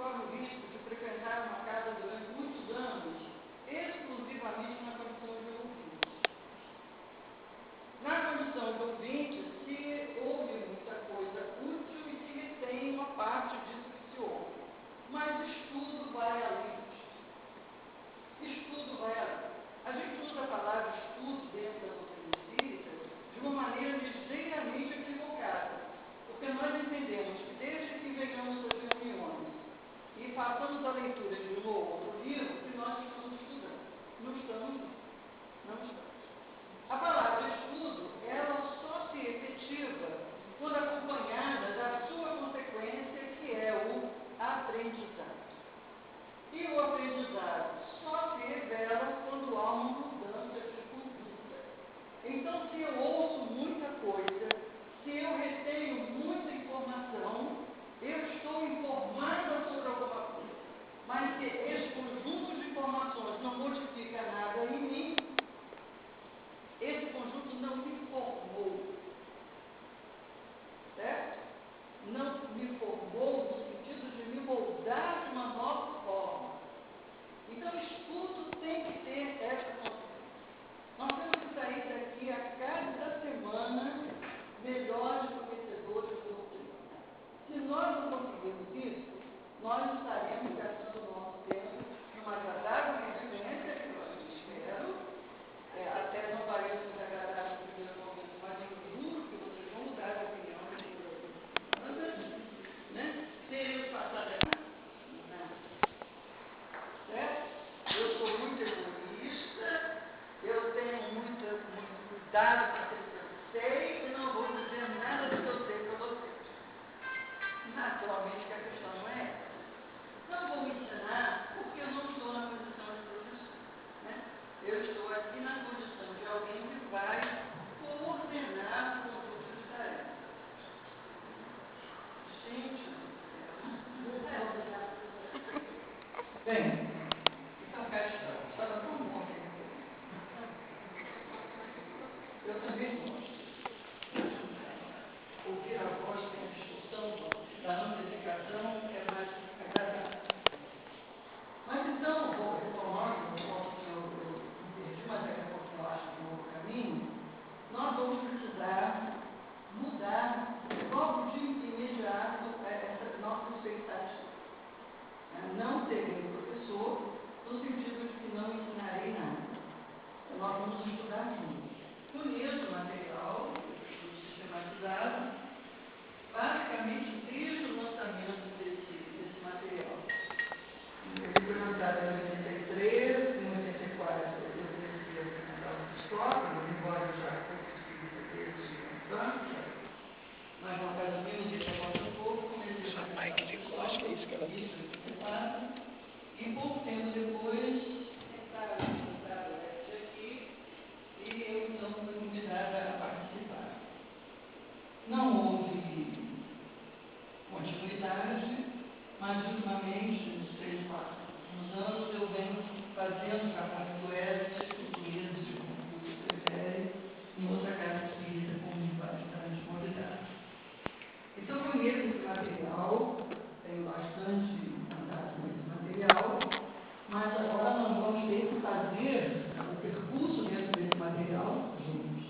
corre o risco de frequentar uma casa durante muitos anos, exclusivamente na condição de ouvinte. Na condição de ouvinte, se ouve muita coisa útil e se retém uma parte disso que se ouve. Mas estudo vai além disso. Estudo vai além. A gente usa a palavra estudo dentro da doutrina espírita de uma maneira ligeiramente equivocada, porque nós entendemos que desde que venhamos às reuniões e façamos a leitura de um ou outro livro, que nós estamos estudando. Não estamos, não estamos. A palavra estudo, ela só se efetiva quando acompanhada da sua consequência, que é o aprendizado. E o aprendizado só se revela quando há uma mudança de conduta. Então, se eu ouço muita coisa, se eu retenho muita informação, eu estou informada sobre alguma coisa. Mas se esse conjunto de informações não modifica nada em mim, esse conjunto não me formou. Certo? Não me formou no sentido de me moldar de uma nova forma. Então, estudo tem que ter essa consciência. Nós temos que sair daqui a cada semana melhores conhecedores do doutrina. Se nós não conseguirmos isso, nós estaremos gastando o nosso tempo numa agradável vivência, que eu espero, até não pareça muito agradável no primeiro momento, mas eu juro que vocês vão mudar de opinião né? Seremos passados certo? Eu sou muito egoísta, eu tenho muito cuidado para aquilo que eu sei e não vou dizer nada do que eu sei para vocês. Naturalmente que a questão não é essa. Não vou ensinar porque eu não estou na condição de professor. Né? Eu estou aqui na condição de alguém que vai coordenar o conjunto de tarefas. Gente do céu. Bem, então cá estamos. Estava tão bom aqui. Eu também gosto. Ouvir a voz tem a discussão da amplificação é mais agradável. Mas então, vou retomando, eu perdi, mas daqui a pouco eu acho que é um novo caminho. Nós vamos precisar mudar logo de imediato essa nossa expectativa. Não serei professor, no sentido de que não ensinarei nada. Então, nós vamos estudar juntos. Conheço o material, estudo sistematizado, basicamente desde o lançamento desse material. Ele foi lançado em 83, em 84 eu comecei a frequentar os histórios, embora eu já fosse espírita desde antes, mas na casa minha, dia que eu um pouco, comecei a frequentar os histórios, e pouco tempo depois, entraram aqui, e eu então fui convidada a participar. Não houve continuidade, mas ultimamente, nos 3, 4 últimos anos, eu venho fazendo trabalho do EST, português de concurso prefere, em outra casa espírita, com bastante convidados. Então, conheço esse material, tenho bastante contato com esse material, mas agora nós vamos ter que fazer o percurso dentro desse material juntos.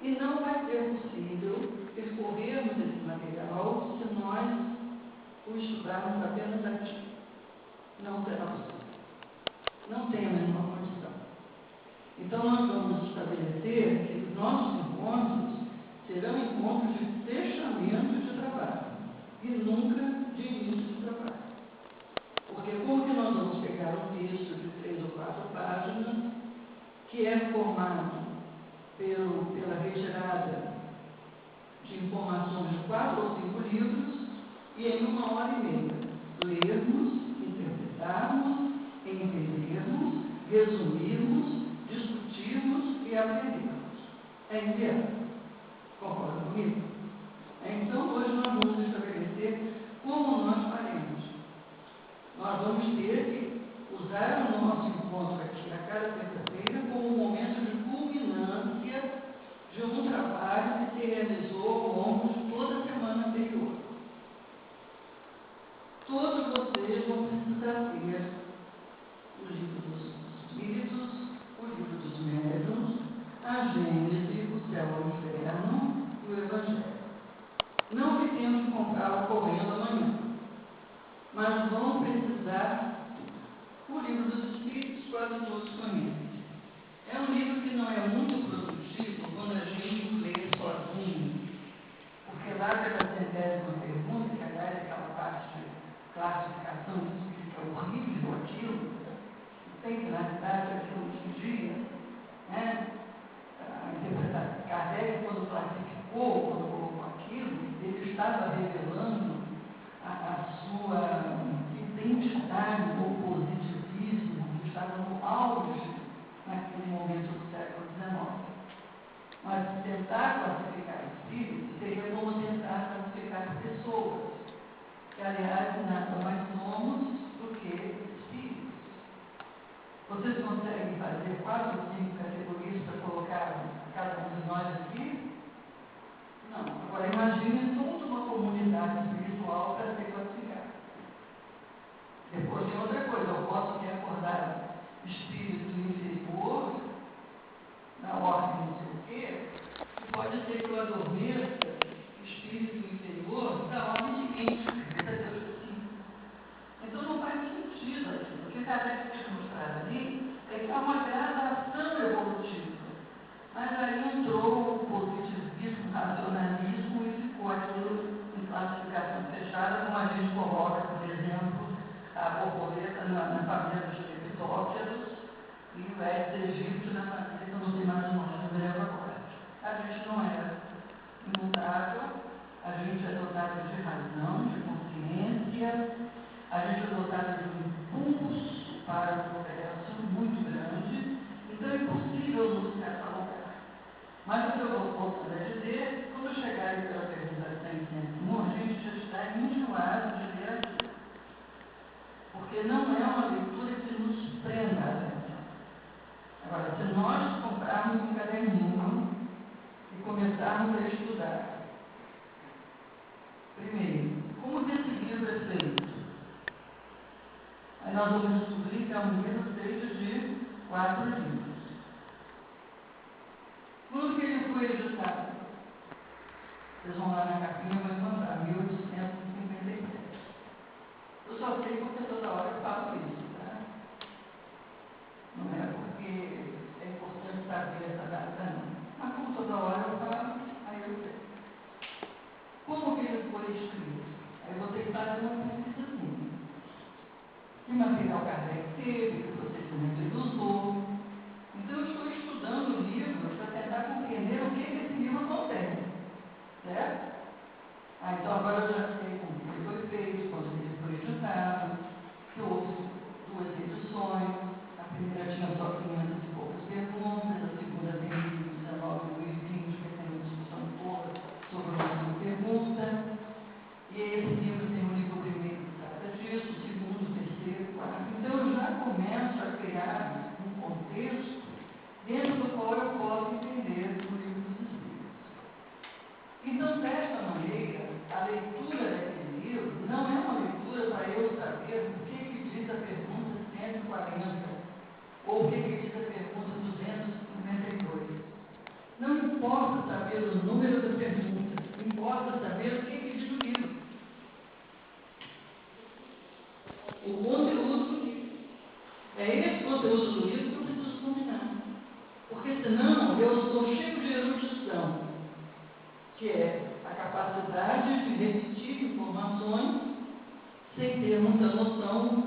E não vai ser possível percorrermos esse material se nós o estudarmos apenas aqui. Não será possível. Não tem a menor condição. Então, nós vamos estabelecer que os nossos encontros serão encontros de fechamento de trabalho e nunca de início de trabalho. Porque como que nós vamos pegar um texto de 3 ou 4 páginas que é formado pela retirada de informações de 4 ou 5 livros e em 1h30 lermos, interpretarmos, entendermos, resumirmos, discutirmos e aprendermos. É inviável. Concorda comigo? Então, hoje nós vamos estabelecer como nós faremos. Nós vamos ter que usar o nosso encontro aqui a cada terça-feira como um momento de culminância de um trabalho que se realizou ao longo de toda a semana anterior. mas vão precisar do Livro dos Espíritos, quase todos conhecem. É um livro que não é muito produtivo quando a gente lê sozinho, porque lá pela 100ª pergunta, que aliás é aquela parte de classificação do espírito é horrível aquilo, não tem finalidade aquilo hoje em dia, né? A interpretação Kardec, quando classificou, quando colocou aquilo, ele estava revelando a sua identidade ou positivismo, que estava no auge naquele momento do século XIX. Mas tentar classificar espíritos seria como tentar classificar pessoas, que aliás nada mais somos do que espíritos. Vocês conseguem fazer 4 ou 5 categorias para colocar cada um de nós aqui? Não. Agora imagine toda uma comunidade espiritual para ser classificada. Depois tem outra coisa, eu posso ter acordado espírito inferior, na ordem não sei o quê, e pode ser que eu adormeça espírito inferior da ordem seguinte, então não faz sentido aquilo. O que Kardec quis mostrar ali é que há uma gradação evolutiva. Mas aí entrou o positivismo, o racionalismo e ficou aquilo em classificação fechada, como a gente coloca, por exemplo, a borboleta na família dos lepidópteros e o Aedes aegypti na família dos imaginórios do Eva. A gente não é imutável, a gente é dotado de razão, de consciência, a gente é dotado de um impulso para o progresso muito grande, então é impossível nos catalogar. Mas o que eu vou voltar a dizer, quando chegar aí pela pergunta 101, a gente já está enjoado de ler a vida. Porque não é uma leitura que nos prenda a atenção. Agora, se nós comprarmos um caderninho e começarmos a estudar, primeiro, como que esse livro é feito? Aí nós vamos descobrir que é um livro feito de 4 livros. Quando que ele foi editado? Vocês vão lá na capinha e vão encontrar, 1857. Eu só sei porque toda hora eu falo isso, tá? Não é porque é importante saber essa data, não. Mas como toda hora eu falo, aí eu sei. Como que ele foi escrito? Aí eu vou ter que fazer uma pesquisazinha. Que material Kardec teve, que procedimento ele usou. Então eu estou estudando o livro para tentar compreender o que esse livro contém. Certo? Então agora eu já sei como ele foi feito, quando ele foi editado, que houve 2 edições, a primeira tinha só 500 e poucas perguntas, a segunda tem 19 e 20, que tem uma discussão toda sobre o número de perguntas, e esse livro tem um livro primeiro que trata disso, o segundo, o terceiro, o quarto. Então eu já começo a criar um contexto dentro do qual eu posso entender o livro dos Espíritos. Então, desta maneira, a leitura daquele livro não é uma leitura para eu saber o que diz a pergunta 140 ou o que diz a pergunta 252. Não importa saber o número da pergunta, importa saber o que diz o livro. O conteúdo do livro. É esse conteúdo do livro que eu preciso dominar. Porque senão eu estou cheio de erudição, que é a capacidade de repetir informações sem ter muita noção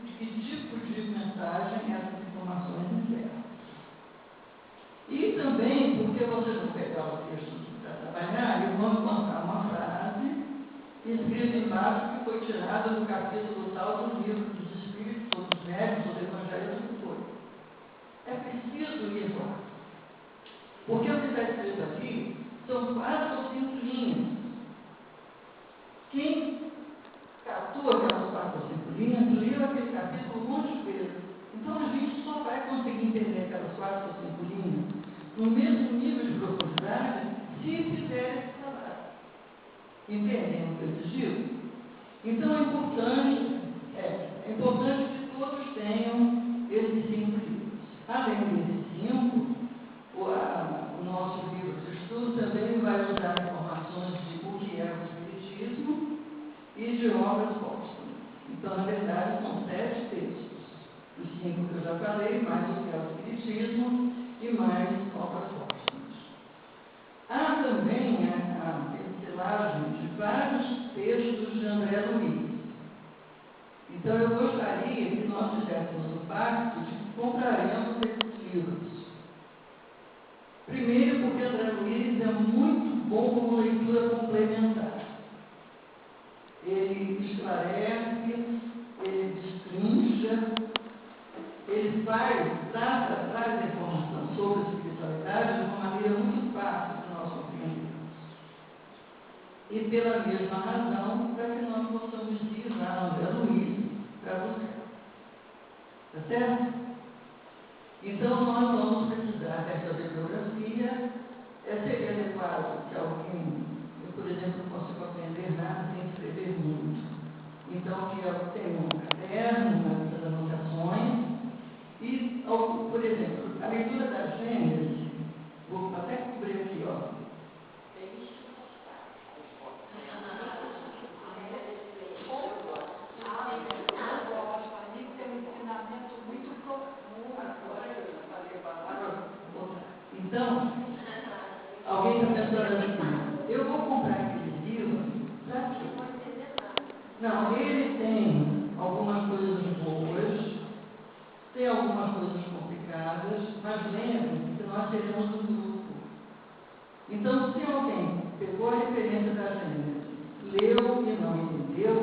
de que tipo de mensagem essas informações encerram. E também, porque vocês vão pegar o texto para trabalhar e vão encontrar uma frase escrita embaixo que foi tirada do capítulo tal do livro dos Espíritos, ou dos Médiuns, ou do Evangelho do Foi. É preciso ir lá. Porque o que está escrito aqui são 4 ou 5 linhas. Quem captou aquelas 4 ou 5 linhas, leu aquele capítulo um monte de vezes. Então a gente só vai conseguir entender aquelas 4 ou 5 linhas no mesmo nível de profundidade se fizer esse trabalho. Entendem o que eu digo? Então é importante que todos tenham esses 5 livros. Além desses 5, o nosso livro de estudo também vai usar informações de o que é o Espiritismo e de obras póstumas. cinco que eu já falei, mais o que é o espiritismo e mais obras póstumas. Há também a pincelagem de vários textos de André Luiz. Então, eu gostaria que nós tivéssemos o pacto de que compraremos esses livros. Primeiro, porque André Luiz é muito bom como leitura complementar. Ele esclarece, ele destrincha, ele traz informação sobre a espiritualidade de uma maneira muito fácil para nós compreendermos. E pela mesma razão, para que nós possamos ir lá no André Luiz para buscar. Está certo? Então, nós vamos precisar dessa bibliografia. Seria adequado que alguém, eu, por exemplo, não consigo aprender nada sem escrever muito. Então, que eu tenha um caderno, uma lista de anotações, e, por exemplo, a leitura da Gênesis, vou até cobrir aqui, ó. Então, alguém está pensando assim, eu vou comprar aquele livro, para quê? Não, ele tem algumas coisas boas, tem algumas coisas complicadas, mas lembre que nós teremos um grupo. Então, se alguém pegou a referência da Gênesis, leu e não entendeu,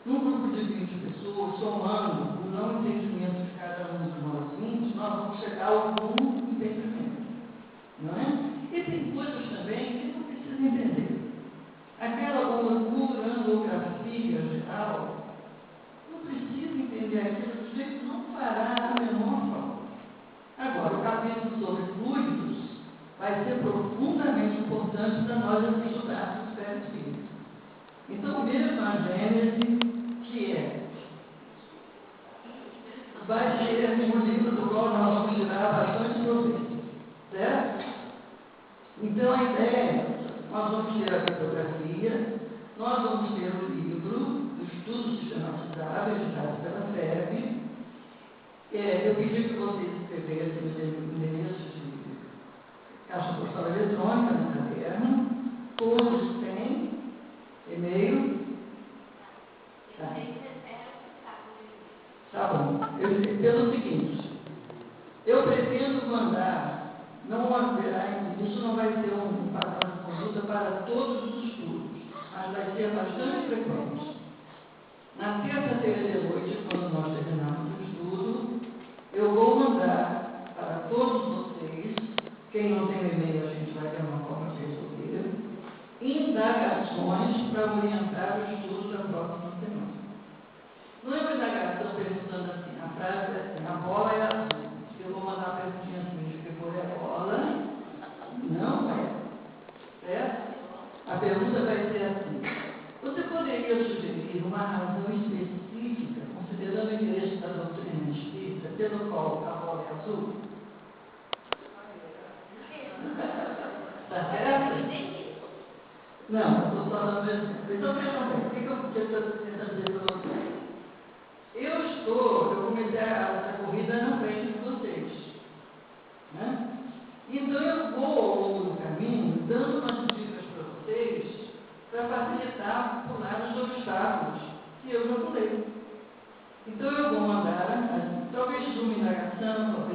num grupo de 20 pessoas, somando o não entendimento de cada um de nós 20, nós vamos chegar a algum entendimento. Não é? E tem coisas também que não precisa entender. Aquela uranografia geral, não precisa entender aquilo, do jeito que não fará a menor falta. Agora, o capítulo sobre fluidos vai ser profundamente importante para nós estudarmos o Velho Espírito. Então, mesmo a Gênese, que vai ser um livro do qual nós vamos tirar bastante proveito. Certo? Então, a ideia, nós vamos ter a bibliografia, nós vamos ter o livro do Estudo Sistematizado, editado pela FEB. Eu pedi que vocês escrevessem o endereço de caixa postal eletrônica no caderno, todos têm e-mail. Tá bom. Pelo seguinte, eu pretendo mandar. Não haverá, isso não vai ser um padrão de conduta para todos os estudos, mas vai ser bastante frequente. Na terça-feira de noite, quando nós terminarmos o estudo, eu vou mandar para todos vocês, quem não tem e-mail, a gente vai ter uma forma de resolver, indagações para orientar o estudo da próxima semana. Não é uma indagação perguntando assim, a frase é assim, a bola é azul. Eu vou mandar uma perguntinha assim, de que cor é a bola? Não é. Certo? A pergunta vai ser assim, você poderia sugerir uma razão específica, considerando o interesse da doutrina espírita, pelo qual a bola é azul? Está certo? Não, eu estou só dando exemplo. Então, vejam bem, o que eu estou tentando dizer para vocês? Eu comecei essa corrida na frente de vocês. Né? Então, eu vou ao longo do caminho dando umas dicas para vocês para facilitar pular os obstáculos que eu já pulei. Então, eu vou mandar, talvez de uma indagação, talvez